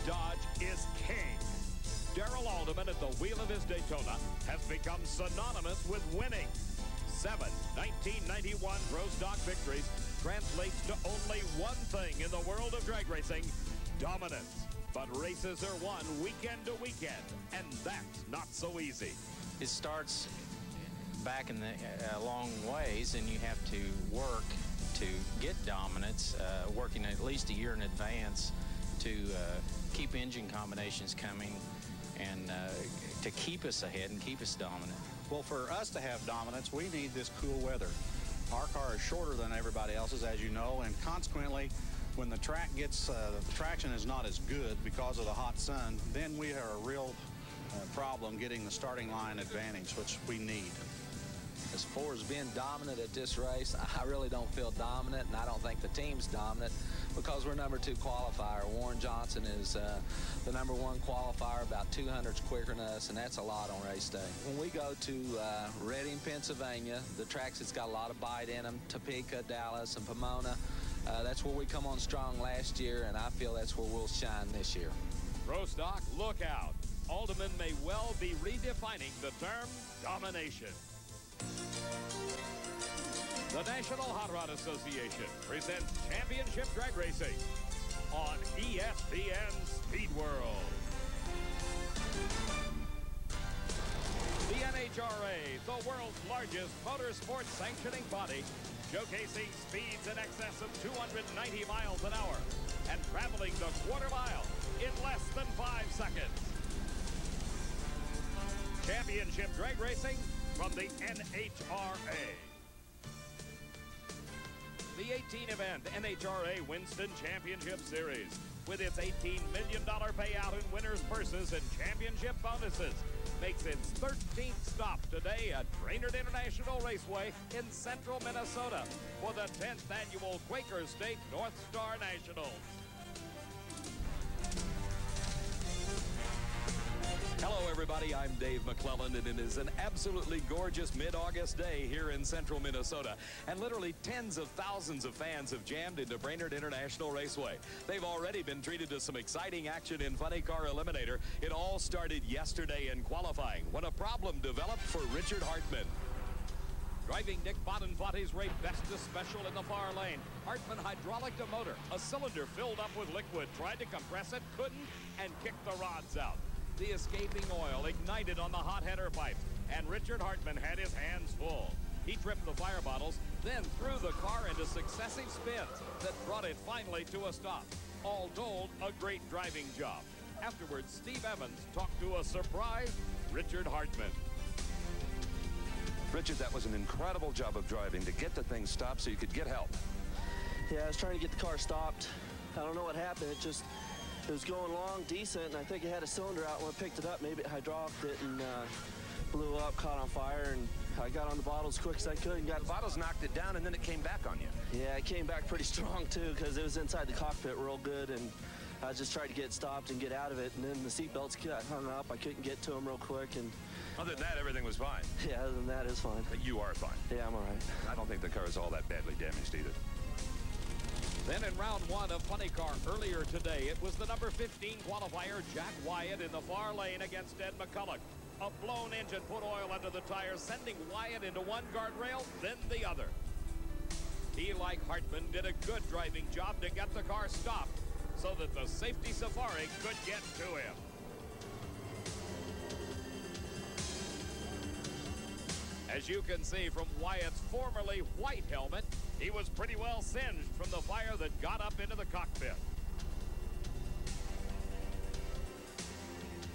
Dodge is king. Darrell Alderman at the wheel of his Daytona has become synonymous with winning. 7 1991 Pro Stock victories translates to only one thing in the world of drag racing: dominance. But races are won weekend to weekend, and that's not so easy. It starts back in the long ways, and you have to work to get dominance, working at least a year in advance to keep engine combinations coming and to keep us ahead and keep us dominant. Well, for us to have dominance, we need this cool weather. Our car is shorter than everybody else's, as you know, and consequently, when the track gets, the traction is not as good because of the hot sun, then we are a real problem getting the starting line advantage, which we need. As far as being dominant at this race, I really don't feel dominant, and I don't think the team's dominant because we're number 2 qualifier. Warren Johnson is the number 1 qualifier, about 200s quicker than us, and that's a lot on race day. When we go to Reading, Pennsylvania, the tracks that's got a lot of bite in them, Topeka, Dallas, and Pomona, that's where we come on strong last year, and I feel that's where we'll shine this year. Pro Stock, look out. Alderman may well be redefining the term domination. The National Hot Rod Association presents Championship Drag Racing on ESPN Speed World. The NHRA, the world's largest motorsports sanctioning body, showcasing speeds in excess of 290 miles an hour and traveling the quarter mile in less than 5 seconds. Championship Drag Racing from the NHRA. The 18-event NHRA Winston Championship Series, with its $18 million payout in winners' purses and championship bonuses, makes its 13th stop today at Brainerd International Raceway in central Minnesota for the 10th annual Quaker State North Star Nationals. Hello, everybody. I'm Dave McClelland, and it is an absolutely gorgeous mid-August day here in central Minnesota. And literally tens of thousands of fans have jammed into Brainerd International Raceway. They've already been treated to some exciting action in Funny Car Eliminator. It all started yesterday in qualifying when a problem developed for Richard Hartman. Driving Nick Bodenfatti's Ray Besta special in the far lane, Hartman hydraulic the motor. A cylinder filled up with liquid, tried to compress it, couldn't, and kicked the rods out. The escaping oil ignited on the hot header pipe, and Richard Hartman had his hands full. He tripped the fire bottles, then threw the car into successive spins that brought it finally to a stop. All told, a great driving job. Afterwards, Steve Evans talked to a surprised Richard Hartman. Richard, that was an incredible job of driving to get the thing stopped so you could get help. Yeah, I was trying to get the car stopped. I don't know what happened. It was going along decent, and I think it had a cylinder out. When I picked it up, maybe it hydraulicked it and blew up, caught on fire, and I got on the bottles as quick as I could and got... The bottles knocked it down, and then it came back on you. Yeah, it came back pretty strong, too, because it was inside the cockpit real good, and I just tried to get stopped and get out of it, and then the seatbelts got hung up. I couldn't get to them real quick, and... Other than that, everything was fine. Yeah, other than that, it's fine. But you are fine. Yeah, I'm all right. I don't think the car is all that badly damaged either. Then in round 1 of Funny Car earlier today, it was the number 15 qualifier, Jack Wyatt, in the far lane against Ed McCulloch. A blown engine put oil under the tires, sending Wyatt into one guardrail, then the other. He, like Hartman, did a good driving job to get the car stopped so that the safety safari could get to him. As you can see from Wyatt's formerly white helmet, he was pretty well singed from the fire that got up into the cockpit.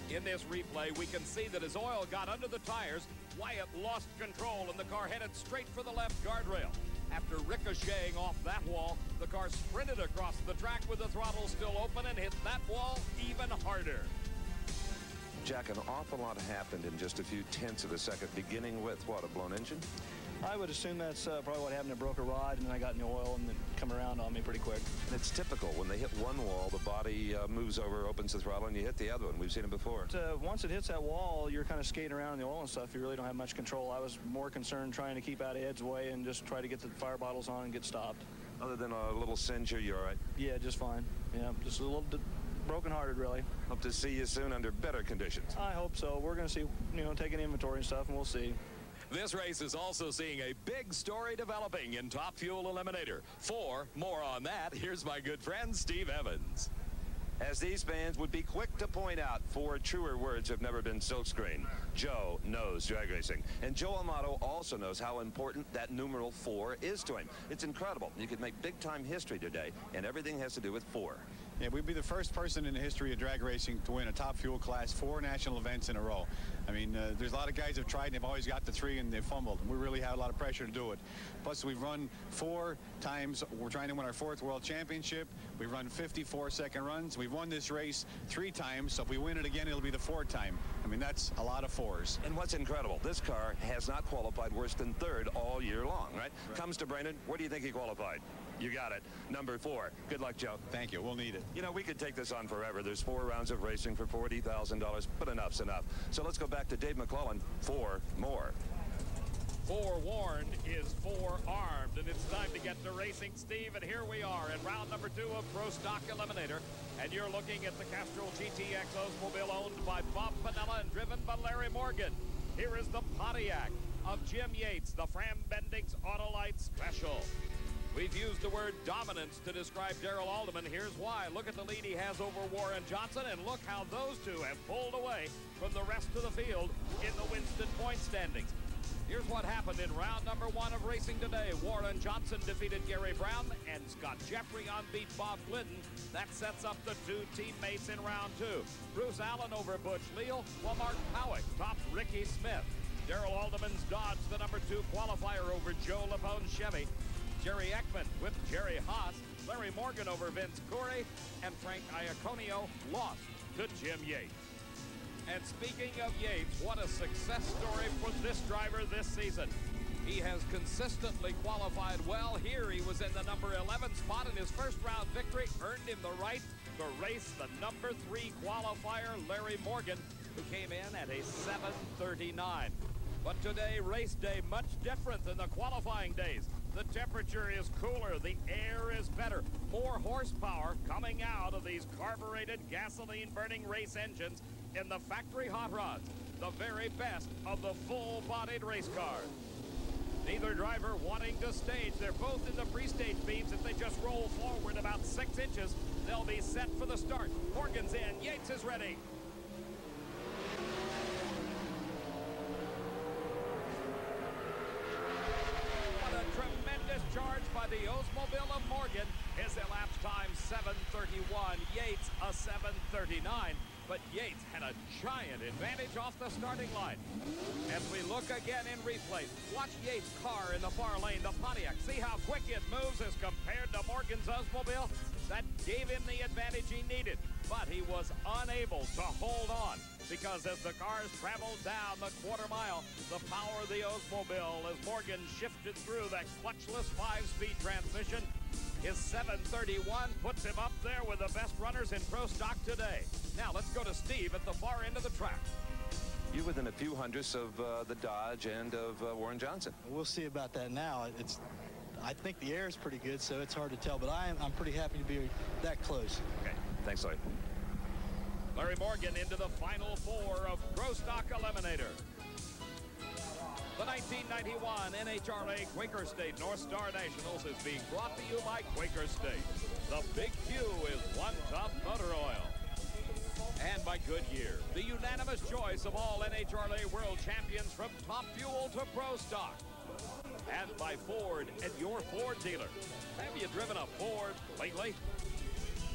In this replay, we can see that as oil got under the tires, Wyatt lost control and the car headed straight for the left guardrail. After ricocheting off that wall, the car sprinted across the track with the throttle still open and hit that wall even harder. Jack, an awful lot happened in just a few tenths of a second, beginning with, what, a blown engine? I would assume that's probably what happened. I broke a rod, and then I got in the oil, and then come around on me pretty quick. And it's typical. When they hit one wall, the body moves over, opens the throttle, and you hit the other one. We've seen it before. Once it hits that wall, you're kind of skating around in the oil and stuff. You really don't have much control. I was more concerned trying to keep out of Ed's way and just try to get the fire bottles on and get stopped. Other than a little singe, you're all right? Yeah, just fine. Yeah, just a little brokenhearted, really. Hope to see you soon under better conditions. I hope so. We're going to see, taking inventory and stuff, and we'll see. This race is also seeing a big story developing in Top Fuel Eliminator. For more on that, here's my good friend Steve Evans. As these fans would be quick to point out, 4 truer words have never been silkscreen. Joe knows drag racing. And Joe Amato also knows how important that numeral 4 is to him. It's incredible. You could make big-time history today, and everything has to do with 4. Yeah, we'd be the first person in the history of drag racing to win a Top Fuel class 4 national events in a row. I mean, there's a lot of guys that have tried and they've always got the 3 and they've fumbled. We really had a lot of pressure to do it. Plus, we've run 4 times. We're trying to win our 4th world championship. We've run 54-second runs. We've won this race 3 times, so if we win it again, it'll be the 4th time. I mean, that's a lot of 4s. And what's incredible, this car has not qualified worse than 3rd all year long, right? Comes to Brainerd, where do you think he qualified? You got it. Number 4. Good luck, Joe. Thank you. We'll need it. We could take this on forever. There's 4 rounds of racing for $40,000, but enough's enough. So let's go back to Dave McClellan for more. Forewarned is forearmed, and it's time to get to racing, Steve. And here we are in round number 2 of Pro Stock Eliminator, and you're looking at the Castrol GTX Oldsmobile owned by Bob Piniella and driven by Larry Morgan. Here is the Pontiac of Jim Yates, the Fram Bendix Autolite Special. We've used the word dominance to describe Darrell Alderman. Here's why. Look at the lead he has over Warren Johnson, and look how those two have pulled away from the rest of the field in the Winston point standings. Here's what happened in round number 1 of racing today. Warren Johnson defeated Gary Brown, and Scott Jeffrey unbeat Bob Glidden. That sets up the 2 teammates in round 2. Bruce Allen over Butch Leal, while Mark Howick tops Ricky Smith. Darrell Alderman's dodged the number 2 qualifier over Joe Lapone's Chevy. Jerry Ekman with Jerry Haas, Larry Morgan over Vince Corey, and Frank Iaconio lost to Jim Yates. And speaking of Yates, what a success story for this driver this season. He has consistently qualified well. Here he was in the number 11 spot, and his first round victory earned him the right to race the number 3 qualifier, Larry Morgan, who came in at a 7:39. But today, race day, much different than the qualifying days. The temperature is cooler, the air is better, more horsepower coming out of these carbureted gasoline-burning race engines in the factory hot rods, the very best of the full-bodied race cars. Neither driver wanting to stage. They're both in the pre-stage beams. If they just roll forward about 6 inches, they'll be set for the start. Morgan's in, Yates is ready. Charge by the Oldsmobile of Morgan. His elapsed time 7:31. Yates a 7:39. But Yates had a giant advantage off the starting line. As we look again in replay, watch Yates' car in the far lane, the Pontiac. See how quick it moves as compared to Morgan's Oldsmobile? That gave him the advantage he needed. But he was unable to hold on, because as the cars traveled down the quarter mile, the power of the Oldsmobile as Morgan shifted through that clutchless 5-speed transmission. His 7:31 puts him up there with the best runners in Pro Stock today. Now let's go to Steve at the far end of the track. You within a few hundredths of the Dodge and of Warren Johnson. We'll see about that now. I think the air is pretty good, so it's hard to tell, but I'm pretty happy to be that close. Okay, thanks, Larry. Larry Morgan into the final 4 of Pro Stock Eliminator. The 1991 NHRA Quaker State North Star Nationals is being brought to you by Quaker State. The Big Q is One Top Motor Oil. And by Goodyear, the unanimous choice of all NHRA World Champions from Top Fuel to Pro Stock. And by Ford and your Ford dealer. Have you driven a Ford lately?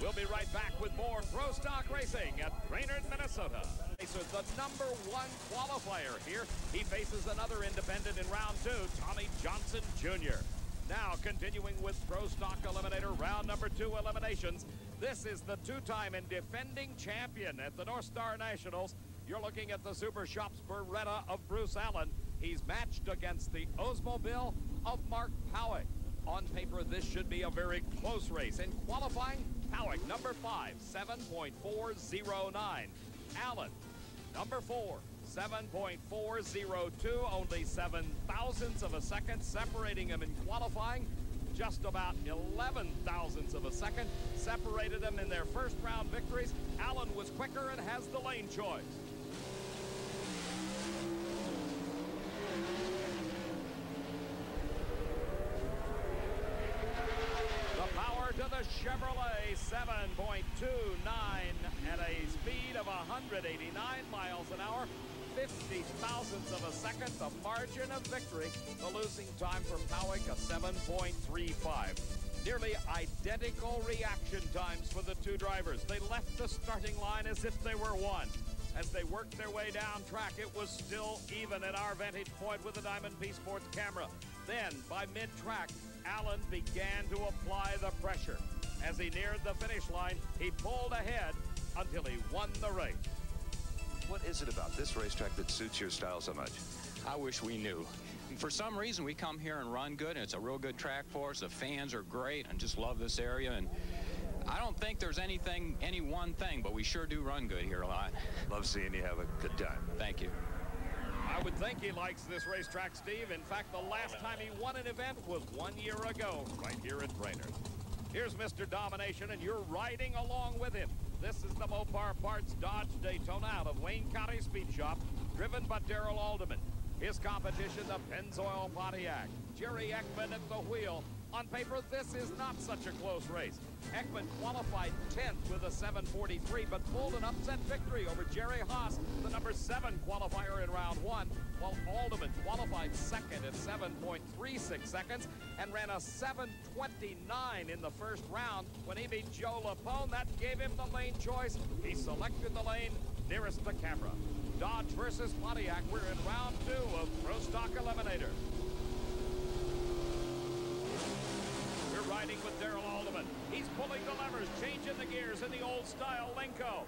We'll be right back with more Pro Stock Racing at Brainerd, Minnesota. Racer, the number 1 qualifier here. He faces another independent in round 2, Tommy Johnson Jr. Now continuing with Pro Stock Eliminator round number 2 eliminations. This is the 2-time and defending champion at the North Star Nationals. You're looking at the Super Shops Beretta of Bruce Allen. He's matched against the Oldsmobile of Mark Howick. On paper, this should be a very close race. In qualifying, Howick, number 5, 7.409. Allen, number 4, 7.402. Only 7 thousandths of a second separating him in qualifying. just about 11 thousandths of a second separated them in their first round victories. Allen was quicker and has the lane choice. The power to the Chevrolet, 7.29 at a speed of 189 miles an hour. 50 thousandths of a second, the margin of victory. The losing time for Powick, a 7.35. Nearly identical reaction times for the two drivers. They left the starting line as if they were one. As they worked their way down track, it was still even at our vantage point with the Diamond P Sports camera. Then, by mid-track, Allen began to apply the pressure. As he neared the finish line, he pulled ahead until he won the race. What is it about this racetrack that suits your style so much? I wish we knew. For some reason, we come here and run good, and it's a real good track for us. The fans are great and just love this area. And I don't think there's any one thing, but we sure do run good here a lot. Love seeing you have a good time. Thank you. I would think he likes this racetrack, Steve. In fact, the last time he won an event was 1 year ago, right here at Brainerd. Here's Mr. Domination, and you're riding along with him. This is the Mopar Parts Dodge Daytona out of Wayne County Speed Shop, driven by Darrell Alderman. His competition, the Pennzoil Pontiac. Jerry Ekman at the wheel. On paper, this is not such a close race. Ekman qualified 10th with a 7:43, but pulled an upset victory over Jerry Haas, the number 7 qualifier in round 1, while Alderman qualified second at 7.36 seconds and ran a 7:29 in the first round when he beat Joe Lapone. That gave him the lane choice. He selected the lane nearest the camera. Dodge versus Pontiac. We're in round 2 of Pro Stock Eliminator. We're riding with Darrell Alderman. He's pulling the levers, changing the gears in the old-style Lenco.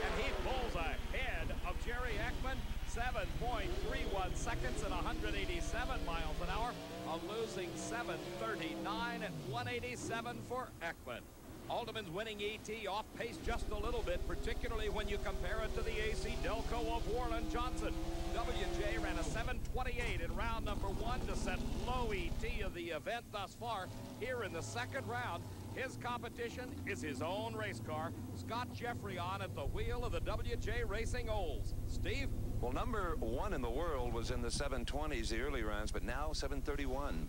And he pulls ahead of Jerry Ekman, 7.31 seconds at 187 miles an hour, a losing 7:39 at 187 for Ekman. Alderman's winning ET off pace just a little bit, particularly when you compare it to the AC Delco of Warren Johnson. WJ ran a 7:28 in round number 1 to set low ET of the event thus far. Here in the second round, his competition is his own race car. Scott Jeffreyon at the wheel of the WJ Racing Olds. Steve? Well, number 1 in the world was in the 720s, the early rounds, but now 731.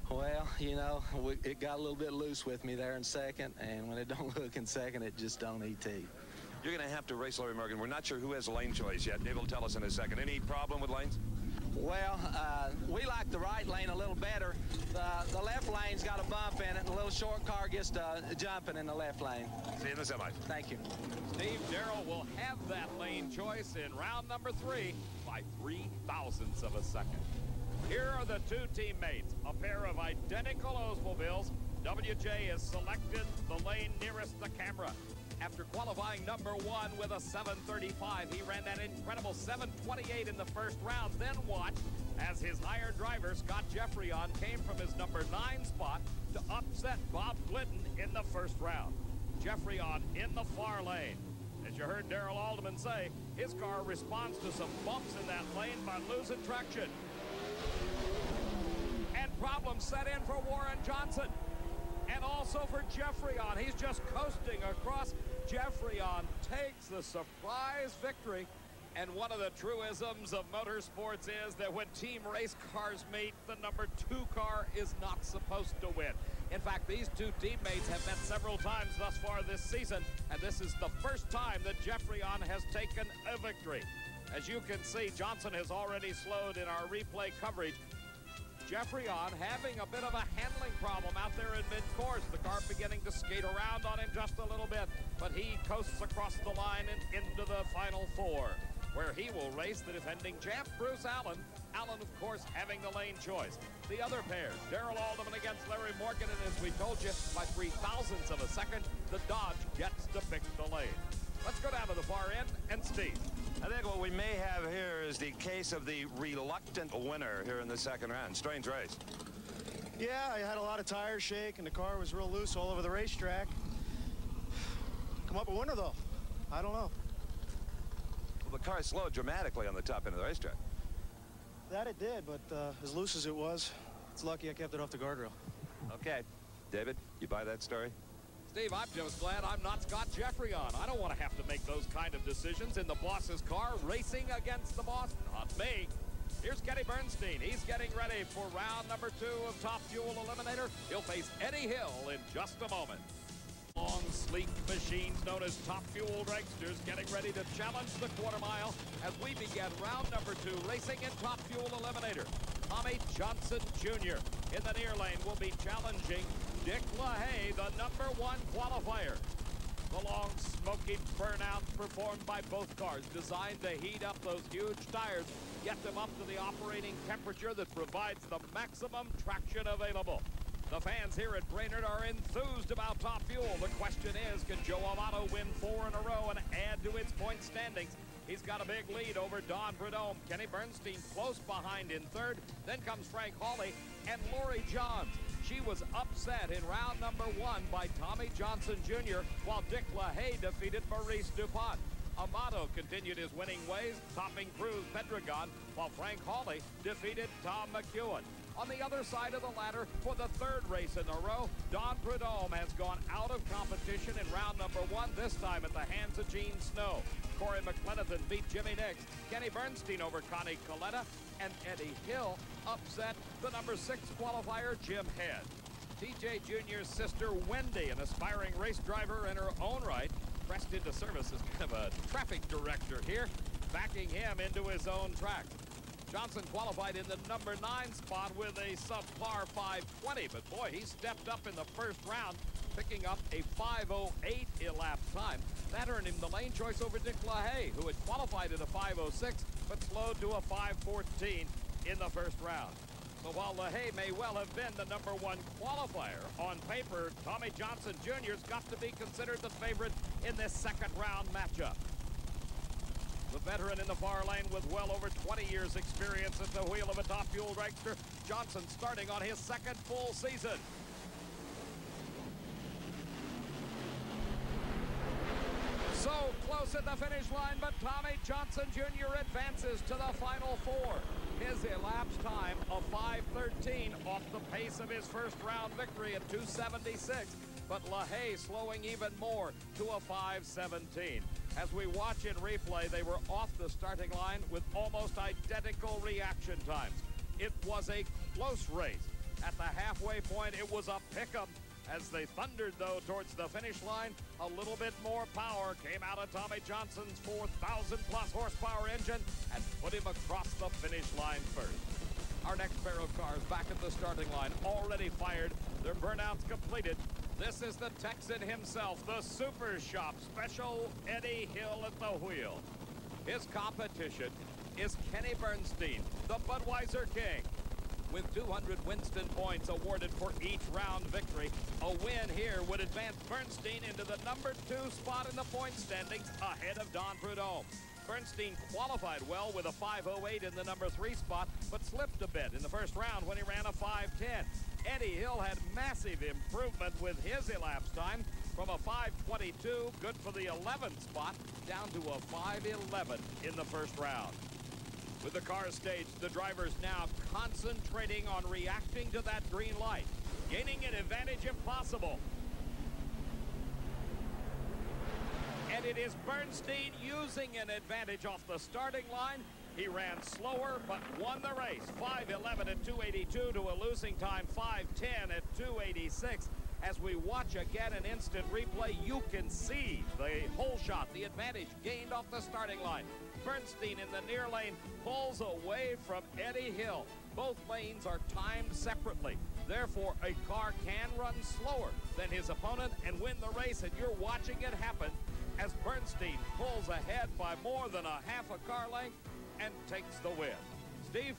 Well, you know, it got a little bit loose with me there in second, and when it don't look in second, it just don't ET. You're going to have to race Larry Morgan. We're not sure who has lane choice yet. Dave will tell us in a second. Any problem with lanes? Well, we like the right lane a little better. The left lane's got a bump in it, and a little short car gets to jumping in the left lane. See you in the semis. Thank you. Steve Darrell will have that lane choice in round number 3 by 3 thousandths of a second. Here are the two teammates, a pair of identical Oldsmobiles. WJ has selected the lane nearest the camera. After qualifying number 1 with a 7:35, he ran that incredible 7:28 in the first round. Then watched as his hired driver, Scott Jeffreyon, came from his number 9 spot to upset Bob Glidden in the first round. Jeffreyon in the far lane. As you heard Darrell Alderman say, his car responds to some bumps in that lane by losing traction. And problems set in for Warren Johnson. And also for Jeffreyon. He's just coasting across. Jeffreyon takes the surprise victory. And one of the truisms of motorsports is that when team race cars meet, the number 2 car is not supposed to win. In fact, these two teammates have met several times thus far this season, and this is the first time that Jeffreyon has taken a victory. As you can see, Johnson has already slowed in our replay coverage. Jeffreyon having a bit of a handling problem out there in mid-course. The car beginning to skate around on him just a little bit, but he coasts across the line and into the Final 4, where he will race the defending champ, Bruce Allen. Allen, of course, having the lane choice. The other pair, Darrell Alderman against Larry Morgan, and as we told you, by 3 thousandths of a second, the Dodge gets to pick the lane. Let's go down to the far end and Steve. I think what we may have here is the case of the reluctant winner here in the second round. Strange race. Yeah, I had a lot of tire shake, and the car was real loose all over the racetrack. Come up a winner, though. I don't know. Well, the car slowed dramatically on the top end of the racetrack. That it did, but as loose as it was, It's lucky I kept it off the guardrail. Okay. David, you buy that story? Steve, I'm just glad I'm not Scott Jeffrey on. I don't want to have to make those kind of decisions in the boss's car, racing against the boss. Not me. Here's Kenny Bernstein. He's getting ready for round number 2 of Top Fuel Eliminator. He'll face Eddie Hill in just a moment. Long, sleek machines known as Top Fuel dragsters getting ready to challenge the quarter mile as we begin round number 2 racing in Top Fuel Eliminator. Tommy Johnson Jr. in the near lane will be challenging Dick LaHaye, the number 1 qualifier. The long, smoky burnouts performed by both cars, designed to heat up those huge tires, get them up to the operating temperature that provides the maximum traction available. The fans here at Brainerd are enthused about Top Fuel. The question is, can Joe Amato win 4 in a row and add to its point standings? He's got a big lead over Don Prudhomme. Kenny Bernstein close behind in 3rd. Then comes Frank Hawley and Lori Johns. She was upset in round number 1 by Tommy Johnson Jr., while Dick LaHaye defeated Maurice DuPont. Amato continued his winning ways, topping Cruz Pedregon, while Frank Hawley defeated Tom McEwen. On the other side of the ladder, for the 3rd race in a row, Don Prudhomme has gone out of competition in round number 1, this time at the hands of Gene Snow. Corey McLenathan beat Jimmy Nix. Kenny Bernstein over Connie Coletta, and Eddie Hill upset the number 6 qualifier, Jim Head. TJ Jr.'s sister, Wendy, an aspiring race driver in her own right, pressed into service as kind of a traffic director here, backing him into his own track. Johnson qualified in the number 9 spot with a subpar 5:20, but boy, he stepped up in the first round, picking up a 5:08 elapsed time. That earned him the lane choice over Dick LaHaye, who had qualified at a 5:06, but slowed to a 5:14 in the first round. So while LaHaye may well have been the number 1 qualifier, on paper, Tommy Johnson Jr.'s got to be considered the favorite in this second round matchup. The veteran in the far lane with well over 20 years experience at the wheel of a Top Fuel dragster, Johnson starting on his 2nd full season. So close at the finish line, but Tommy Johnson Jr. advances to the final 4. His elapsed time of 5:13 off the pace of his first round victory at 2:76. But LaHaye slowing even more to a 5:17. As we watch in replay, they were off the starting line with almost identical reaction times. It was a close race. At the halfway point, it was a pick-em. As they thundered, though, towards the finish line, a little bit more power came out of Tommy Johnson's 4,000-plus horsepower engine and put him across the finish line first. Our next pair of cars back at the starting line, already fired, their burnouts completed. This is the Texan himself, the Super Shop Special, Eddie Hill at the wheel. His competition is Kenny Bernstein, the Budweiser King. With 200 Winston points awarded for each round victory, a win here would advance Bernstein into the number 2 spot in the point standings ahead of Don Prudhomme. Bernstein qualified well with a 5:08 in the number 3 spot, but slipped a bit in the first round when he ran a 5:10. Eddie Hill had massive improvement with his elapsed time from a 5:22, good for the 11th spot, down to a 5:11 in the first round. With the car staged, the drivers now concentrating on reacting to that green light, gaining an advantage if possible. And it is Bernstein using an advantage off the starting line. He ran slower, but won the race. 5:11 at 2:82 to a losing time 5:10 at 2:86. As we watch again an instant replay, you can see the hole shot, the advantage gained off the starting line. Bernstein in the near lane pulls away from Eddie Hill. Both lanes are timed separately. Therefore, a car can run slower than his opponent and win the race, and you're watching it happen as Bernstein pulls ahead by more than a half a car length and takes the win. Steve?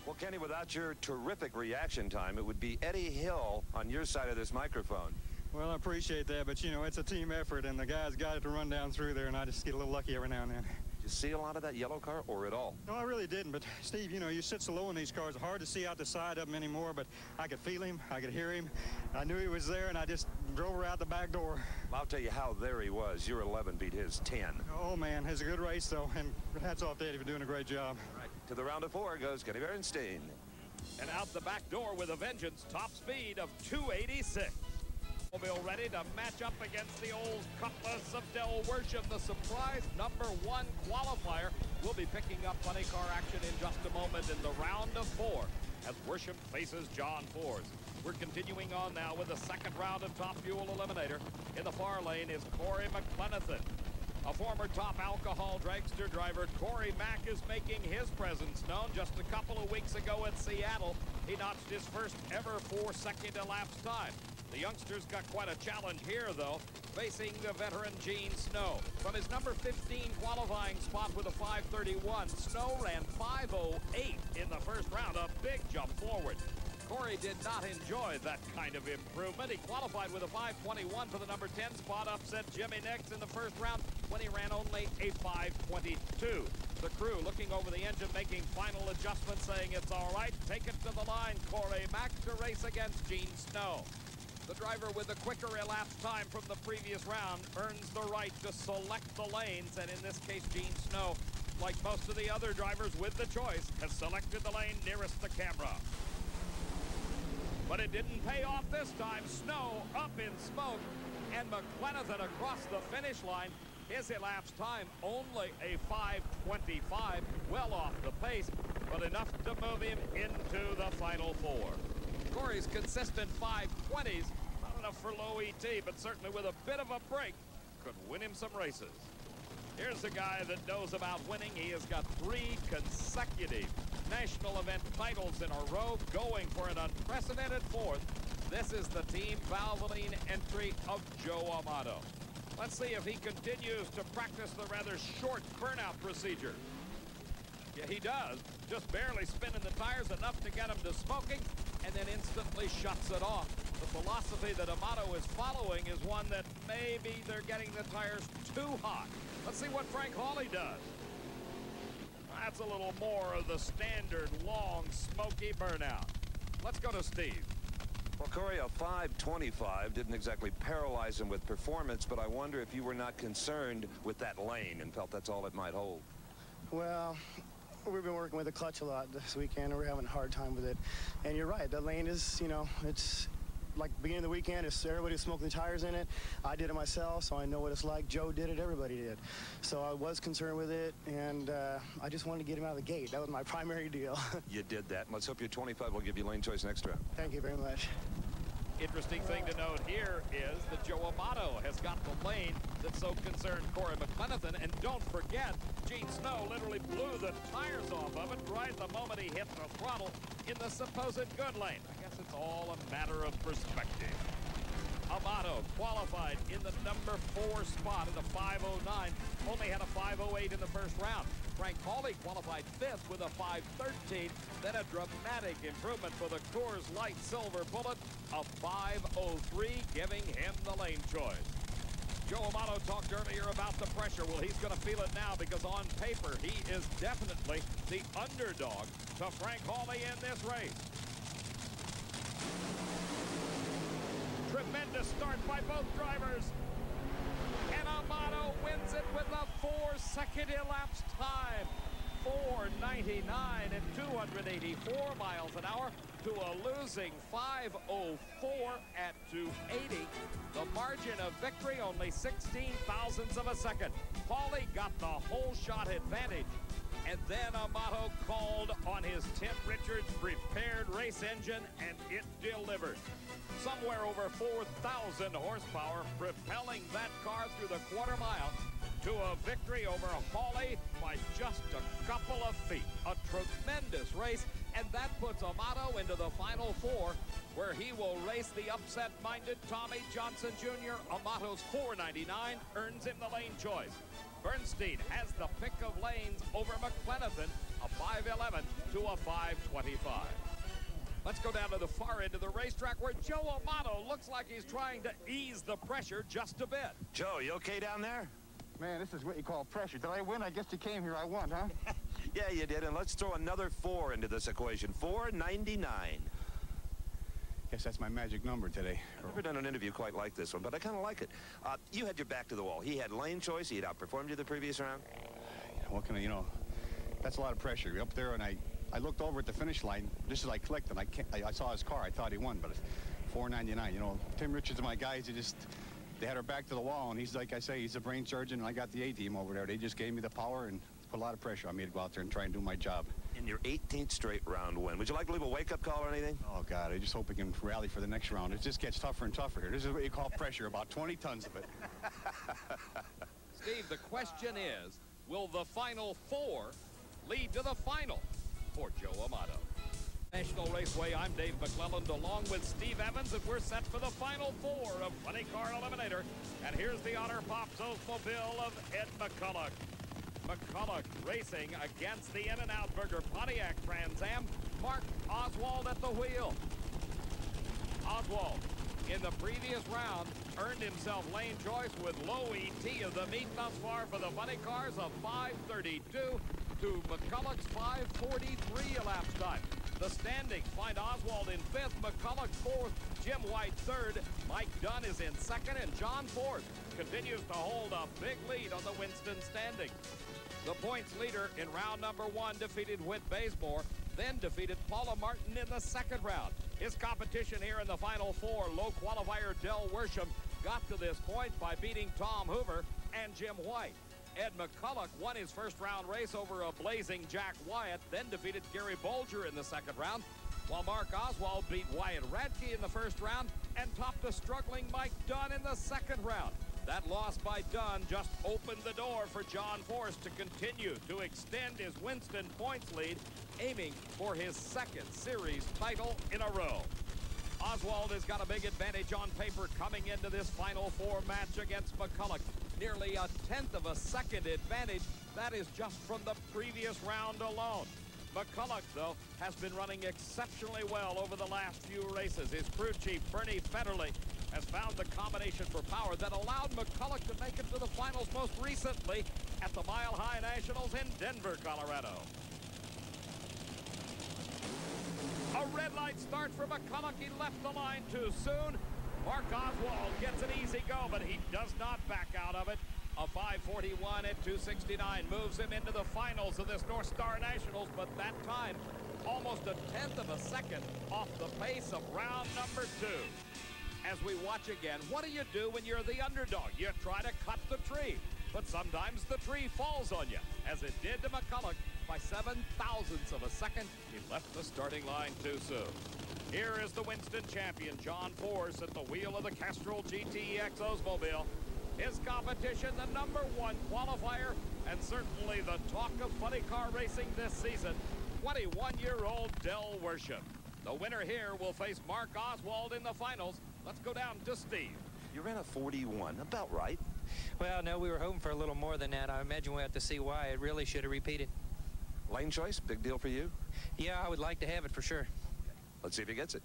Well, Kenny, without your terrific reaction time, it would be Eddie Hill on your side of this microphone. Well, I appreciate that, but, you know, it's a team effort, and the guys got it to run down through there, and I just get a little lucky every now and then. Did you see a lot of that yellow car, or at all? No, I really didn't, but, Steve, you know, you sit so low in these cars, it's hard to see out the side of them anymore, but I could feel him, I could hear him, I knew he was there, and I just drove her out the back door. Well, I'll tell you how there he was. Your 11 beat his 10. Oh, man, it's a good race, though, and hats off to Eddie for doing a great job. All right, to the round of 4 goes Kenny Bernstein. And out the back door with a vengeance, top speed of 286. Mobile ready to match up against the old Cutlass of Del Worship. The surprise #1 qualifier will be picking up funny car action in just a moment in the round of 4 as Worship faces John Force. We're continuing on now with the second round of Top Fuel Eliminator. In the far lane is Corey McLenathan. A former top alcohol dragster driver, Corey Mack, is making his presence known. Just a couple of weeks ago at Seattle, he notched his first ever 4-second elapsed time. The youngster's got quite a challenge here, though, facing the veteran Gene Snow. From his number 15 qualifying spot with a 5:31, Snow ran 5:08 in the first round, a big jump forward. Corey did not enjoy that kind of improvement. He qualified with a 5:21 for the number 10 spot, upset Jimmy Nix in the first round when he ran only a 5:22. The crew looking over the engine, making final adjustments, saying it's all right. Take it to the line, Corey Mack, to race against Gene Snow. The driver with the quicker elapsed time from the previous round earns the right to select the lanes, and in this case, Gene Snow, like most of the other drivers with the choice, has selected the lane nearest the camera. But it didn't pay off this time. Snow up in smoke, and McLenathan across the finish line. His elapsed time only a 5:25, well off the pace, but enough to move him into the final 4. Corey's consistent 5:20s, not enough for low ET, but certainly with a bit of a break, could win him some races. Here's a guy that knows about winning. He has got 3 consecutive national event titles in a row, going for an unprecedented 4th. This is the Team Valvoline entry of Joe Amato. Let's see if he continues to practice the rather short burnout procedure. Yeah, he does. Just barely spinning the tires enough to get him to smoking, and then instantly shuts it off. The philosophy that Amato is following is one that maybe they're getting the tires too hot. Let's see what Frank Hawley does. That's a little more of the standard long, smoky burnout. Let's go to Steve. Well, Corey, a 5:25 didn't exactly paralyze him with performance, but I wonder if you were not concerned with that lane and felt that's all it might hold. Well, we've been working with the clutch a lot this weekend, and we're having a hard time with it. And you're right, the lane is, you know, it's like beginning of the weekend, it's everybody's smoking the tires in it. I did it myself, so I know what it's like. Joe did it, everybody did. So I was concerned with it, and I just wanted to get him out of the gate. That was my primary deal. You did that. Let's hope your 25 will give you lane choice next round. Thank you very much. Interesting thing to note here is that Joe Amato has got the lane that so concerned Corey McLenathan. And don't forget, Gene Snow literally blew the tires off of it right the moment he hit the throttle in the supposed good lane. I guess it's all a matter of perspective. Amato qualified in the number 4 spot at a 5:09. Only had a 5:08 in the first round. Frank Hawley qualified 5th with a 5:13. Then a dramatic improvement for the Coors Light Silver Bullet, a 5:03, giving him the lane choice. Joe Amato talked earlier about the pressure. Well, he's going to feel it now because on paper, he is definitely the underdog to Frank Hawley in this race. Tremendous start by both drivers. And Amato wins it with a 4-second elapsed time. 4:99 and 284 miles an hour to a losing 5:04 at 280. The margin of victory only 16 thousandths of a second. Hawley got the whole shot advantage. And then Amato called on his Tim Richards prepared race engine, and it delivered. Somewhere over 4,000 horsepower, propelling that car through the quarter mile to a victory over Hawley by just a couple of feet. A tremendous race, and that puts Amato into the final 4, where he will race the upset-minded Tommy Johnson Jr. Amato's 4.99 earns him the lane choice. Bernstein has the pick of lanes over McLenathan, a 5:11 to a 5:25. Let's go down to the far end of the racetrack where Joe Amato looks like he's trying to ease the pressure just a bit. Joe, you okay down there? Man, this is what you call pressure. Did I win? I guess you came here. I won, huh? Yeah, you did. And let's throw another 4 into this equation. 4.99. Guess that's my magic number today. I've never done an interview quite like this one, but I kind of like it. You had your back to the wall. He had lane choice. He had outperformed you the previous round. What can I, that's a lot of pressure. You're up there, and I I looked over at the finish line just as I clicked, and I saw his car. I thought he won, but it's $4.99. You know, Tim Richards and my guys, they had her back to the wall, and he's, like I say, he's a brain surgeon, and I got the A-team over there. They just gave me the power and put a lot of pressure on me to go out there and try and do my job. In your 18th straight round win, would you like to leave a wake-up call or anything? Oh, God, I just hope we can rally for the next round. It just gets tougher and tougher here. This is what you call pressure, about 20 tons of it. Steve, the question is, will the Final Four lead to the final for Joe Amato? National Raceway, I'm Dave McClelland along with Steve Evans, and we're set for the Final Four of Funny Car Eliminator. And here's the Honor Pops Oldsmobile of Ed McCulloch. McCulloch racing against the In-N-Out Burger Pontiac Trans Am. Mark Oswald at the wheel. Oswald, in the previous round, earned himself lane choice with low ET of the meet thus far for the Funny Cars of 5:32 to McCulloch's 5:43 elapsed time. The standings find Oswald in 5th, McCulloch 4th, Jim White 3rd, Mike Dunn is in 2nd, and John 4th continues to hold a big lead on the Winston standings. The points leader in round number 1 defeated Whit Bazemore, then defeated Paula Martin in the 2nd round. His competition here in the Final Four, low qualifier Del Worsham, got to this point by beating Tom Hoover and Jim White. Ed McCulloch won his first round race over a blazing Jack Wyatt, then defeated Gary Bolger in the 2nd round, while Mark Oswald beat Wyatt Radke in the 1st round and topped a struggling Mike Dunn in the 2nd round. That loss by Dunn just opened the door for John Force to continue to extend his Winston points lead, aiming for his 2nd series title in a row. Oswald has got a big advantage on paper coming into this Final Four match against McCulloch. Nearly a 1/10 of a second advantage. That is just from the previous round alone. McCulloch, though, has been running exceptionally well over the last few races. His crew chief, Bernie Federley, has found the combination for power that allowed McCulloch to make it to the finals most recently at the Mile High Nationals in Denver, Colorado. A red light start for McCulloch. He left the line too soon. Mark Oswald gets an easy go, but he does not back out of it. A 5:41 at 2:69 moves him into the finals of this North Star Nationals, but that time almost a 1/10 of a second off the pace of round number 2. As we watch again, what do you do when you're the underdog? You try to cut the tree, but sometimes the tree falls on you, as it did to McCulloch. By 7/1000ths of a second, he left the starting line too soon. Here is the Winston champion, John Force, at the wheel of the Castrol GTX Oldsmobile. His competition, the number 1 qualifier, and certainly the talk of funny car racing this season, 21-year-old Del Worsham. The winner here will face Mark Oswald in the finals. Let's go down to Steve. You ran a 41, about right. Well, no, we were hoping for a little more than that. I imagine we'll have to see why. It really should have repeated. Lane choice, big deal for you? Yeah, I would like to have it for sure. Let's see if he gets it.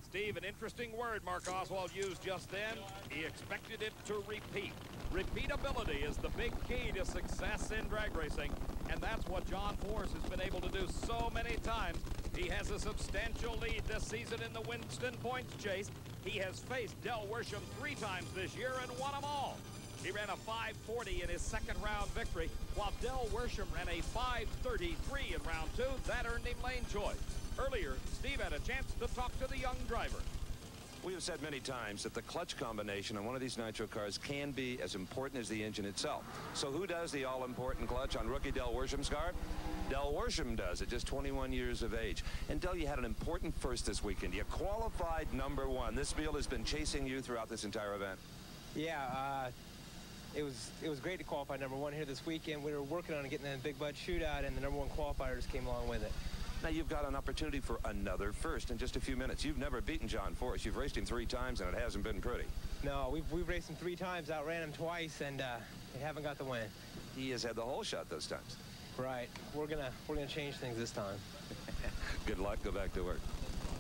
Steve, an interesting word Mark Oswald used just then. He expected it to repeat. Repeatability is the big key to success in drag racing, and that's what John Force has been able to do so many times. He has a substantial lead this season in the Winston points chase. He has faced Del Worsham 3 times this year and won them all. He ran a 5:40 in his 2nd round victory, while Del Worsham ran a 5:33 in round 2. That earned him lane choice. Earlier, Steve had a chance to talk to the young driver. We have said many times that the clutch combination on one of these nitro cars can be as important as the engine itself. So who does the all-important clutch on rookie Del Worsham's car? Del Worsham does at just 21 years of age. And Del, you had an important first this weekend. You qualified number 1. This field has been chasing you throughout this entire event. Yeah, it was great to qualify number 1 here this weekend. We were working on getting that Big Bud shootout, and the number 1 qualifier just came along with it. Now you've got an opportunity for another first in just a few minutes. You've never beaten John Force. You've raced him 3 times, and it hasn't been pretty. No, we've raced him 3 times, outran him twice, and we haven't got the win. He has had the whole shot those times. Right. We're gonna change things this time. Good luck. Go back to work.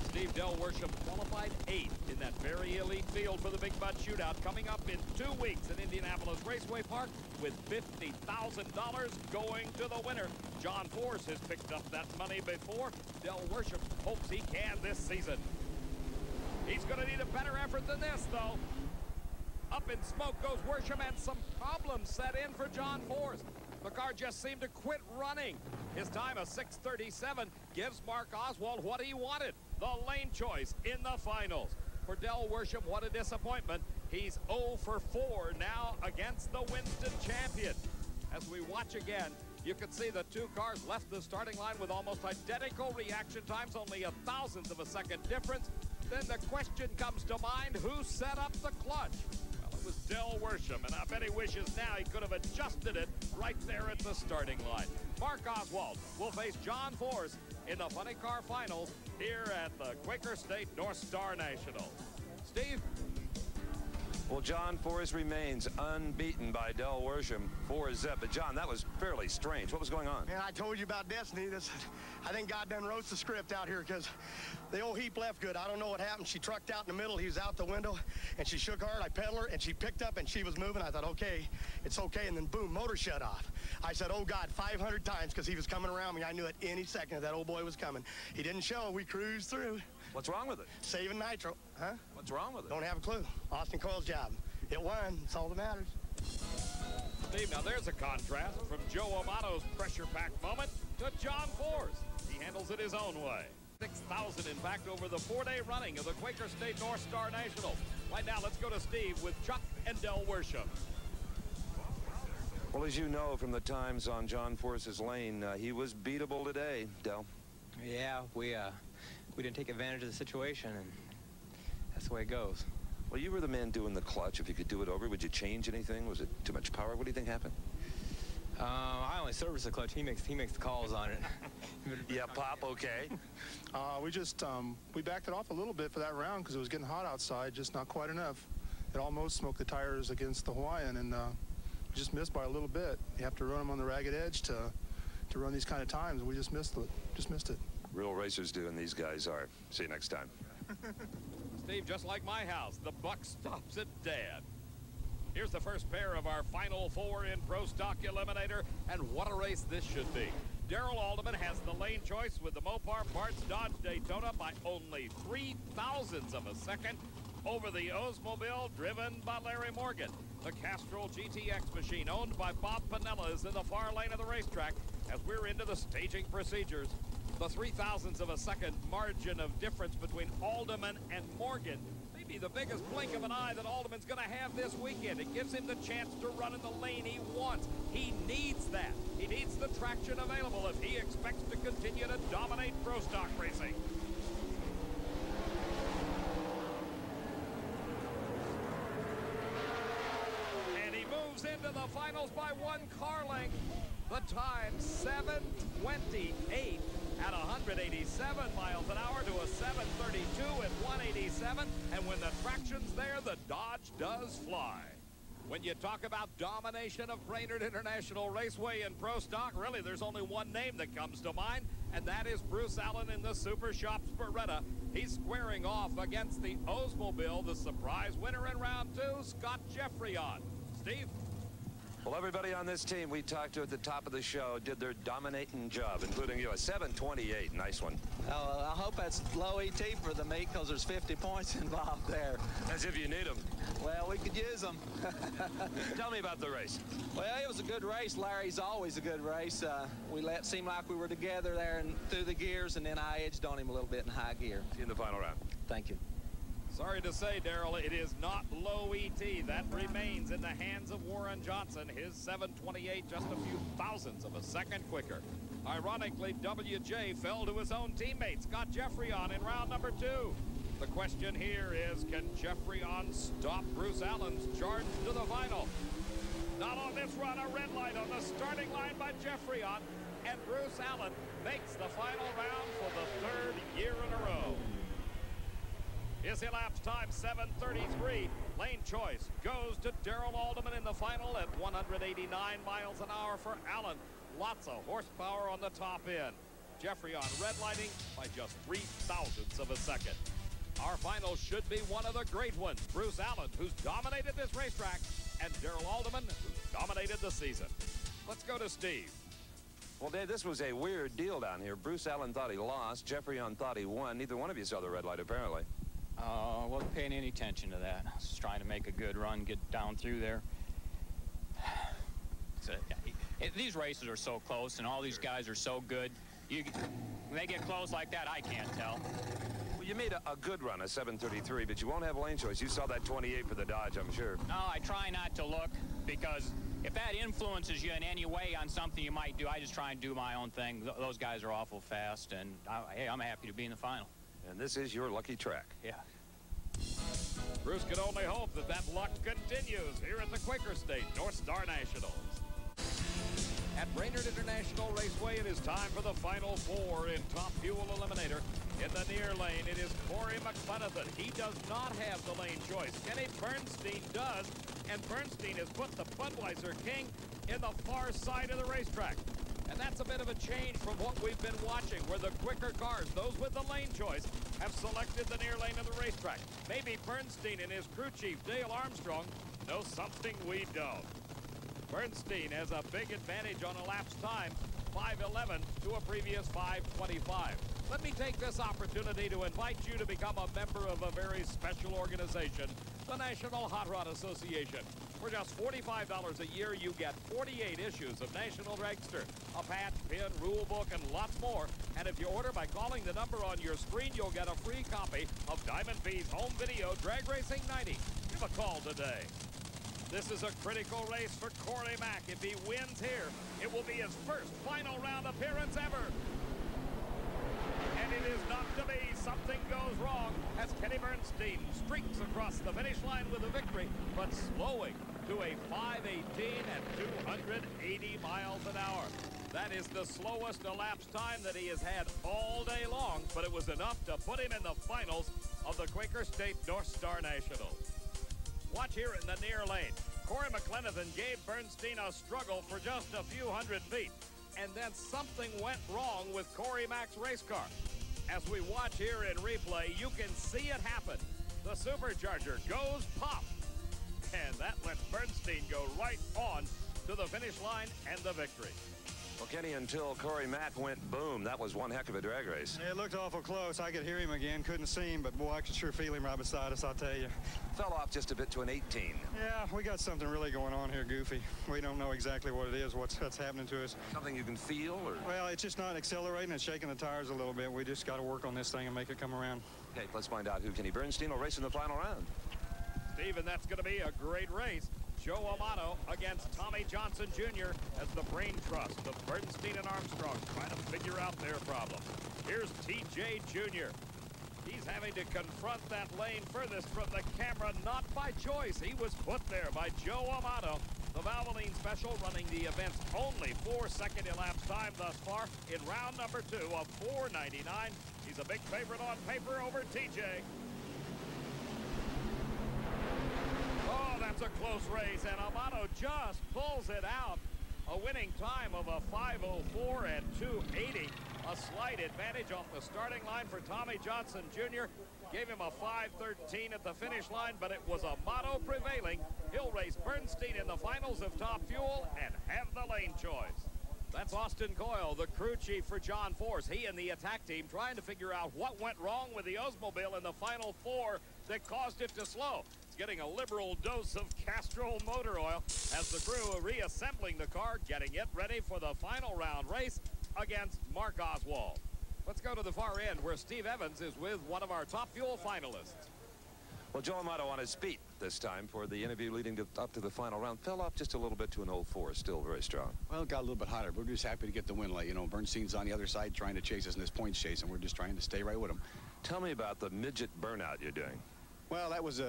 Steve, Del Worsham qualified 8th in that very elite field for the Big Bud Shootout, coming up in 2 weeks at Indianapolis Raceway Park with $50,000 going to the winner. John Force has picked up that money before. Del Worsham hopes he can this season. He's going to need a better effort than this, though. Up in smoke goes Worsham, and some problems set in for John Force. The car just seemed to quit running. His time of 6:37 gives Mark Oswald what he wanted, the lane choice in the finals. For Del Worsham, what a disappointment. He's 0 for 4 now against the Winston champion. As we watch again, you can see the two cars left the starting line with almost identical reaction times, only 1/1000th of a second difference. Then the question comes to mind, who set up the clutch? Well, it was Del Worsham, and I bet he wishes now he could have adjusted it right there at the starting line. Mark Oswald will face John Force in the Funny Car Finals here at the Quaker State North Star National. Steve? Well, John Force remains unbeaten by Del Worsham, 4-0. But, John, that was fairly strange. What was going on? Man, I told you about destiny. I think God done wrote the script out here because the old heap left good. I don't know what happened. She trucked out in the middle. He was out the window, and she shook hard. I pedaled her, and she picked up, and she was moving. I thought, okay, it's okay. And then, boom, motor shut off. I said, oh, God, 500 times because he was coming around me. I knew at any second that old boy was coming. He didn't show. We cruised through. What's wrong with it? Saving nitro. Huh? What's wrong with it? Don't have a clue. Austin Coyle's job. It won. That's all that matters. Steve, now there's a contrast from Joe Amato's pressure-packed moment to John Force. He handles it his own way. 6,000, in fact, over the 4-day running of the Quaker State North Star Nationals. Right now, let's go to Steve with Chuck and Del Worsham. Well, as you know from the times on John Force's lane, he was beatable today, Del. Yeah, we didn't take advantage of the situation, and that's the way it goes. Well, you were the man doing the clutch. If you could do it over, would you change anything? Was it too much power? What do you think happened? I only service the clutch. He makes the calls on it. Yeah, Pop, okay. We backed it off a little bit for that round because it was getting hot outside, just not quite enough. It almost smoked the tires against the Hawaiian, and just missed by a little bit. You have to run them on the ragged edge to run these kind of times, and we just missed it. Real racers do, and these guys are. See you next time. Steve, just like my house, the buck stops at Dad. Here's the first pair of our final four in Pro Stock Eliminator, and what a race this should be. Darrell Alderman has the lane choice with the Mopar Parts Dodge Daytona by only 0.003 of a second over the Oldsmobile driven by Larry Morgan. The Castrol GTX machine owned by Bob Piniella is in the far lane of the racetrack as we're into the staging procedures. The 0.003 of a second margin of difference between Alderman and Morgan may be the biggest blink of an eye that Alderman's going to have this weekend. It gives him the chance to run in the lane he wants. He needs that. He needs the traction available if he expects to continue to dominate Pro Stock racing. And he moves into the finals by 1 car length. The time, 7:28 at 187 miles an hour to a 7:32 at 187. And when the traction's there, the Dodge does fly. When you talk about domination of Brainerd International Raceway and Pro Stock, really there's only one name that comes to mind, and that is Bruce Allen in the Super Shops Beretta. He's squaring off against the Oldsmobile, the surprise winner in round 2, Scott Jeffreyon. Steve? Well, everybody on this team we talked to at the top of the show did their dominating job, including you. A 7:28. Nice one. I hope that's low ET for the meet because there's 50 points involved there. As if you need them. Well, we could use them. Tell me about the race. Well, it was a good race. Larry's always a good race. We let it seem like we were together there and through the gears, and then I edged on him a little bit in high gear. In the final round. Thank you. Sorry to say, Darrell, it is not low ET. That remains in the hands of Warren Johnson. His 7:28, just a few thousandths of a second quicker. Ironically, WJ fell to his own teammate, Scott Jeffreyon, in round number 2. The question here is, can Jeffreyon stop Bruce Allen's charge to the final? Not on this run, a red light on the starting line by Jeffreyon, and Bruce Allen makes the final round for the 3rd year in a row. His elapsed time, 7:33. Lane choice goes to Darrell Alderman in the final at 189 miles an hour for Allen. Lots of horsepower on the top end. Jeffreyon redlighting by just 0.003 of a second. Our final should be one of the great ones. Bruce Allen, who's dominated this racetrack, and Darrell Alderman, who's dominated the season. Let's go to Steve. Well, Dave, this was a weird deal down here. Bruce Allen thought he lost. Jeffreyon thought he won. Neither one of you saw the red light, apparently. I wasn't paying any attention to that. I was trying to make a good run, get down through there. So, These races are so close, and all these guys are so good. When they get close like that, I can't tell. Well, you made a good run, a 7:33, but you won't have lane choice. You saw that 28 for the Dodge, I'm sure. No, I try not to look, because if that influences you in any way on something you might do, I just try and do my own thing. Those guys are awful fast, and hey, I'm happy to be in the final. And this is your lucky track. Yeah. Bruce can only hope that that luck continues here at the Quaker State North Star Nationals. At Brainerd International Raceway, it is time for the Final Four in Top Fuel Eliminator. In the near lane, it is Corey McLenathan. He does not have the lane choice. Kenny Bernstein does, and Bernstein has put the Budweiser King in the far side of the racetrack. And that's a bit of a change from what we've been watching, where the quicker cars, those with the lane choice, have selected the near lane of the racetrack. Maybe Bernstein and his crew chief, Dale Armstrong, know something we don't. Bernstein has a big advantage on elapsed time, 5:11 to a previous 5:25. Let me take this opportunity to invite you to become a member of a very special organization, the National Hot Rod Association. For just $45 a year, you get 48 issues of National Dragster, a patch, pin, rule book, and lots more. And if you order by calling the number on your screen, you'll get a free copy of Diamond B's home video, Drag Racing 90. Give a call today. This is a critical race for Corey Mack. If he wins here, it will be his first final round appearance ever. And it is not to be. Something goes wrong as Kenny Bernstein streaks across the finish line with a victory, but slowing to a 5:18 at 280 miles an hour. That is the slowest elapsed time that he has had all day long, but it was enough to put him in the finals of the Quaker State North Star Nationals. Watch here in the near lane. Corey McLenathan gave Bernstein a struggle for just a few hundred feet. And then something went wrong with Corey Mack's race car. As we watch here in replay, you can see it happen. The supercharger goes pop. And that lets Bernstein go right on to the finish line and the victory. Well, Kenny, until Corey Mack went boom, that was one heck of a drag race. It looked awful close. I could hear him again, couldn't see him, but boy, I could sure feel him right beside us, I'll tell you. Fell off just a bit to an 18. Yeah, we got something really going on here, Goofy. We don't know exactly what it is, what's happening to us. Something you can feel? Or? Well, it's just not accelerating. It's shaking the tires a little bit. We just got to work on this thing and make it come around. Okay, let's find out who Kenny Bernstein will race in the final round. Steven, that's going to be a great race. Joe Amato against Tommy Johnson Jr. as the brain trust of Bernstein and Armstrong trying to figure out their problem. Here's TJ Jr. He's having to confront that lane furthest from the camera, not by choice. He was put there by Joe Amato. The Valvoline Special running the event's only 4-second elapsed time thus far in round number 2 of 4:99. He's a big favorite on paper over TJ. Oh, that's a close race, and Amato just pulls it out. A winning time of a 5:04 and 2:80. A slight advantage off the starting line for Tommy Johnson Jr. Gave him a 5:13 at the finish line, but it was Amato prevailing. He'll race Bernstein in the finals of Top Fuel and have the lane choice. That's Austin Coyle, the crew chief for John Force. He and the attack team trying to figure out what went wrong with the Oldsmobile in the final 4 that caused it to slow. It's getting a liberal dose of Castrol motor oil as the crew are reassembling the car, getting it ready for the final round race against Mark Oswald. Let's go to the far end where Steve Evans is with one of our Top Fuel finalists. Well, Joe Amato on his feet this time for the interview leading up to the final round. Fell off just a little bit to an 04, still very strong. Well, it got a little bit hotter, but we're just happy to get the win late. You know, Bernstein's on the other side trying to chase us in this points chase, and we're just trying to stay right with him. Tell me about the midget burnout you're doing. Well, that was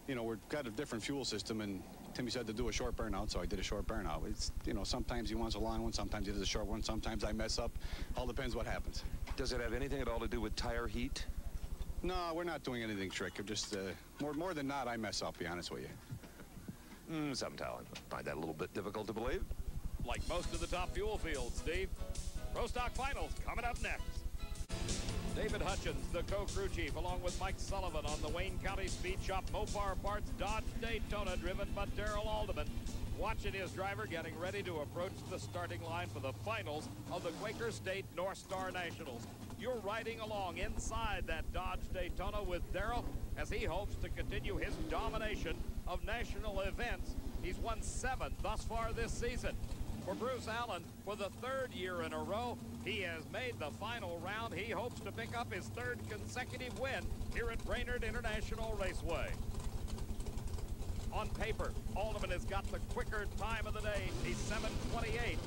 you know, we've got a different fuel system, and Timmy said to do a short burnout, so I did a short burnout. It's, you know, sometimes he wants a long one, sometimes he does a short one, sometimes I mess up. All depends what happens. Does it have anything at all to do with tire heat? No, we're not doing anything trick. I'm just, more than not, I mess up, to be honest with you. Some talent. Find that a little bit difficult to believe. Like most of the Top Fuel fields, Steve. Pro Stock Finals coming up next. David Hutchins, the co-crew chief, along with Mike Sullivan on the Wayne County Speed Shop Mopar Parts Dodge Daytona, driven by Darrell Alderman. Watching his driver getting ready to approach the starting line for the finals of the Quaker State North Star Nationals. You're riding along inside that Dodge Daytona with Darrell as he hopes to continue his domination of national events. He's won 7 thus far this season. For Bruce Allen, for the 3rd year in a row, he has made the final round. He hopes to pick up his 3rd consecutive win here at Brainerd International Raceway. On paper, Alderman has got the quicker time of the day. He's 7:28.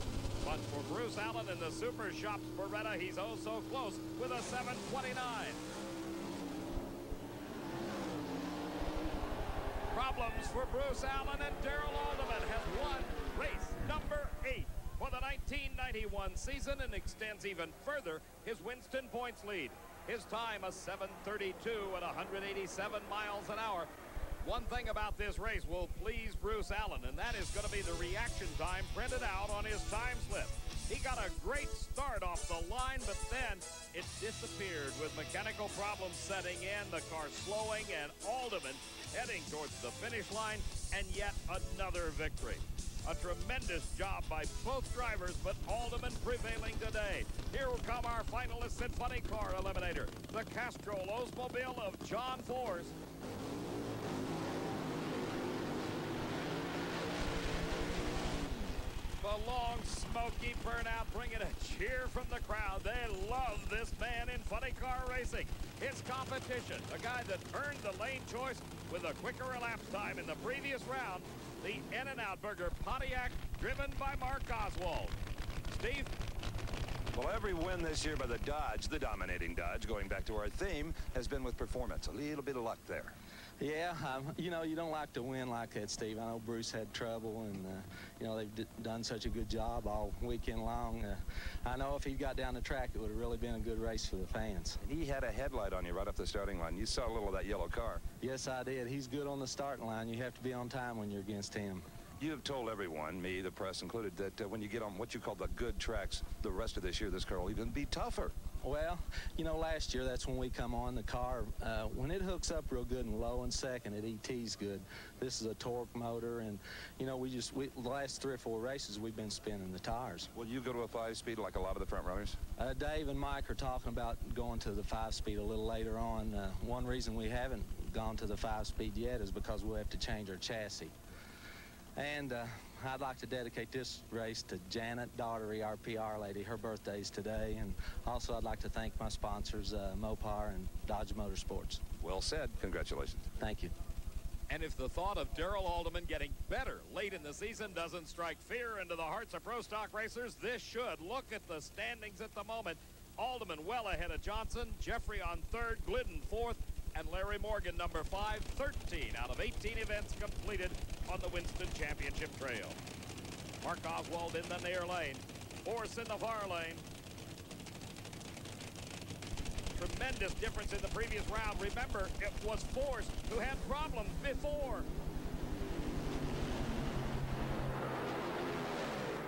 But for Bruce Allen in the Super Shops Beretta, he's oh so close with a 7:29. Problems for Bruce Allen, and Darrell Alderman has won race number 8 for the 1991 season and extends even further his Winston points lead. His time a 7:32 at 187 miles an hour. One thing about this race will please Bruce Allen, and that is going to be the reaction time printed out on his time slip. He got a great start off the line, but then it disappeared with mechanical problems setting in, the car slowing, and Alderman heading towards the finish line, and yet another victory. A tremendous job by both drivers, but Alderman prevailing today. Here will come our finalists in Funny Car Eliminator, the Castrol Oldsmobile of John Force. The long, smoky burnout bringing a cheer from the crowd. They love this man in funny car racing. His competition, a guy that earned the lane choice with a quicker elapsed time in the previous round, the In-N-Out Burger Pontiac, driven by Mark Oswald. Steve? Well, every win this year by the Dodge, the dominating Dodge, going back to our theme, has been with performance. A little bit of luck there. Yeah, you know, you don't like to win like that, Steve. I know Bruce had trouble, and, you know, they've done such a good job all weekend long. I know if he got down the track, it would have really been a good race for the fans. And he had a headlight on you right off the starting line. You saw a little of that yellow car. Yes, I did. He's good on the starting line. You have to be on time when you're against him. You have told everyone, me, the press included, that when you get on what you call the good tracks, the rest of this year, this car will even be tougher. Well, you know, last year, that's when we come on the car. When it hooks up real good and low and second, it ET's good. This is a torque motor, and, you know, the last 3 or 4 races, we've been spinning the tires. Will you go to a 5-speed like a lot of the front runners? Dave and Mike are talking about going to the 5-speed a little later on. One reason we haven't gone to the 5-speed yet is because we'll have to change our chassis. And I'd like to dedicate this race to Janet Daughtery, our PR lady. Her birthday's today. And also I'd like to thank my sponsors, Mopar and Dodge Motorsports. Well said. Congratulations. Thank you. And if the thought of Darrell Alderman getting better late in the season doesn't strike fear into the hearts of pro stock racers, this should. Look at the standings at the moment. Alderman well ahead of Johnson, Jeffrey on 3rd, Glidden 4th, and Larry Morgan, number 5, 13 out of 18 events completed on the Winston Championship Trail. Mark Oswald in the near lane. Force in the far lane. Tremendous difference in the previous round. Remember, it was Force who had problems before.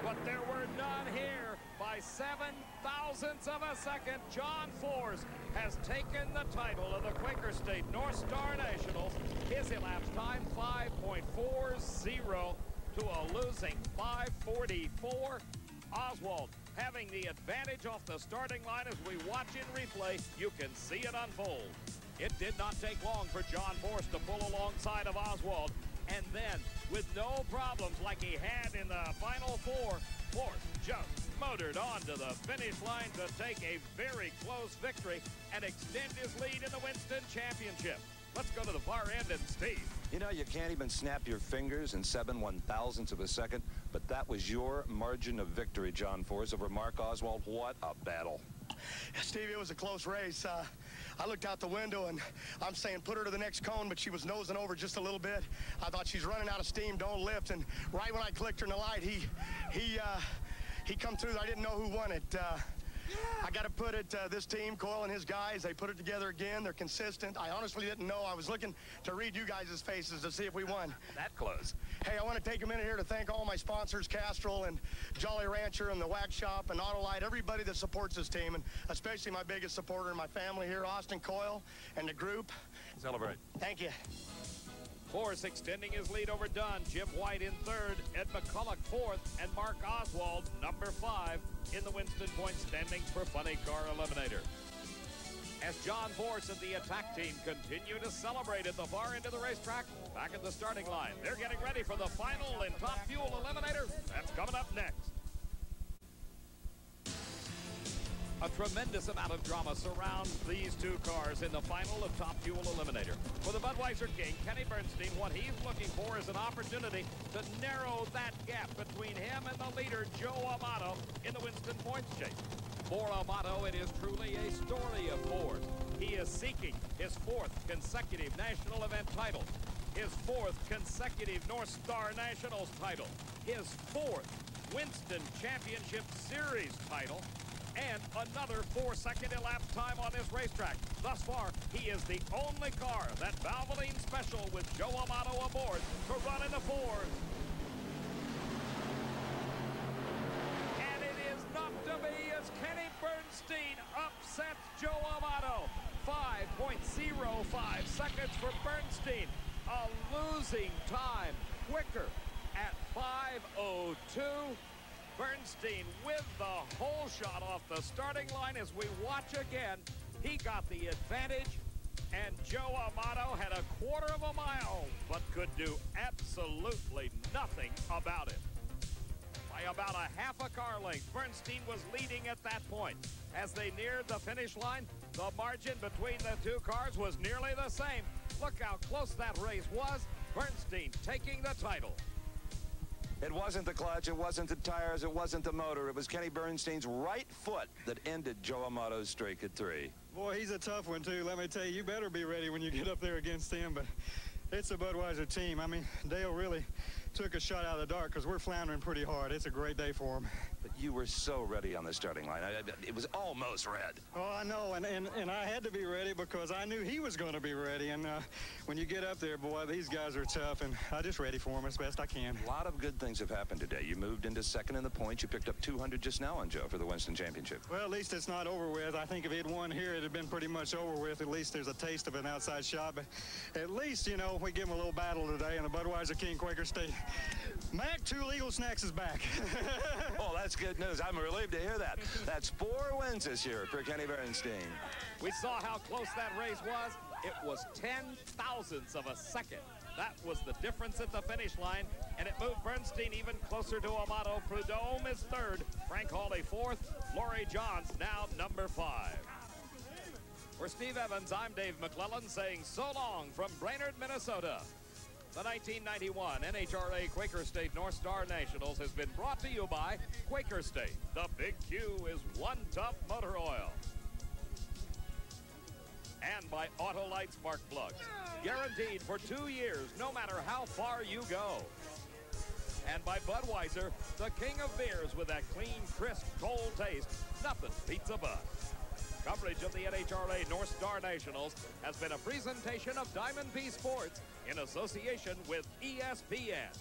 But there were none here. By 0.07 of a second, John Force has taken the title of the Quaker State North Star Nationals. His elapsed time, 5.40 to a losing 5.44. Oswald having the advantage off the starting line as we watch in replay. You can see it unfold. It did not take long for John Force to pull alongside of Oswald. And then, with no problems like he had in the final 4, Force just motored on to the finish line to take a very close victory and extend his lead in the Winston Championship. Let's go to the far end and Steve. You know, you can't even snap your fingers in 7/1000 of a second, but that was your margin of victory, John Force, over Mark Oswald. What a battle. Steve, it was a close race. I looked out the window, and I'm saying put her to the next cone, but she was nosing over just a little bit. I thought she's running out of steam, don't lift, and right when I clicked her in the light, he come through. I didn't know who won it. I got to put it, this team, Coyle and his guys, they put it together again. They're consistent. I honestly didn't know. I was looking to read you guys' faces to see if we won. That close. Hey, I want to take a minute here to thank all my sponsors, Castrol and Jolly Rancher and the Wax Shop and Autolite, everybody that supports this team, and especially my biggest supporter in my family here, Austin Coyle, and the group. Celebrate. Thank you. Force extending his lead over Dunn. Jim White in 3rd, Ed McCulloch 4th, and Mark Oswald, number 5, in the Winston point standings for Funny Car Eliminator. As John Force and the attack team continue to celebrate at the far end of the racetrack, back at the starting line, they're getting ready for the final in Top Fuel Eliminator. That's coming up next. A tremendous amount of drama surrounds these two cars in the final of Top Fuel Eliminator. For the Budweiser King, Kenny Bernstein, what he's looking for is an opportunity to narrow that gap between him and the leader, Joe Amato, in the Winston points chase. For Amato, it is truly a story of fours. He is seeking his 4th consecutive national event title, his 4th consecutive North Star Nationals title, his 4th Winston Championship Series title, and another 4-second elapsed time on this racetrack. Thus far, he is the only car, that Valvoline Special with Joe Amato aboard, to run in the fours. And it is not to be as Kenny Bernstein upsets Joe Amato. 5.05 seconds for Bernstein. A losing time. Quaker at 5:02. Bernstein with the hole shot off the starting line. As we watch again, he got the advantage, and Joe Amato had a quarter of a mile, but could do absolutely nothing about it. By about a half a car length, Bernstein was leading at that point. As they neared the finish line, the margin between the two cars was nearly the same. Look how close that race was. Bernstein taking the title. It wasn't the clutch, it wasn't the tires, it wasn't the motor. It was Kenny Bernstein's right foot that ended Joe Amato's streak at 3. Boy, he's a tough one, too. Let me tell you, you better be ready when you get up there against him. But it's a Budweiser team. I mean, Dale really took a shot out of the dark because we're floundering pretty hard. It's a great day for him. But you were so ready on the starting line. It was almost red. Oh, I know, and I had to be ready because I knew he was going to be ready. And when you get up there, boy, these guys are tough, and I just ready for him as best I can. A lot of good things have happened today. You moved into 2nd in the points. You picked up 200 just now on Joe for the Winston Championship. Well, at least it's not over with. I think if he'd won here, it'd have been pretty much over with. At least there's a taste of an outside shot. But at least, you know, we give him a little battle today, and the Budweiser King Quaker State. Mac 2 Legal Snacks is back. Oh, that's good news. I'm relieved to hear that. That's 4 wins this year for Kenny Bernstein. We saw how close that race was. It was 10,000ths of a second. That was the difference at the finish line, and it moved Bernstein even closer to Amato. Prudhomme is 3rd, Frank Hawley 4th, Laurie Johns now number 5. For Steve Evans, I'm Dave McClellan saying so long from Brainerd, Minnesota. The 1991 NHRA Quaker State North Star Nationals has been brought to you by Quaker State. The Big Q is One Tough Motor Oil. And by Autolite Spark Plugs. Guaranteed for 2 years, no matter how far you go. And by Budweiser, the king of beers with that clean, crisp, cold taste. Nothing beats a Bud. Coverage of the NHRA North Star Nationals has been a presentation of Diamond P Sports in association with ESPN.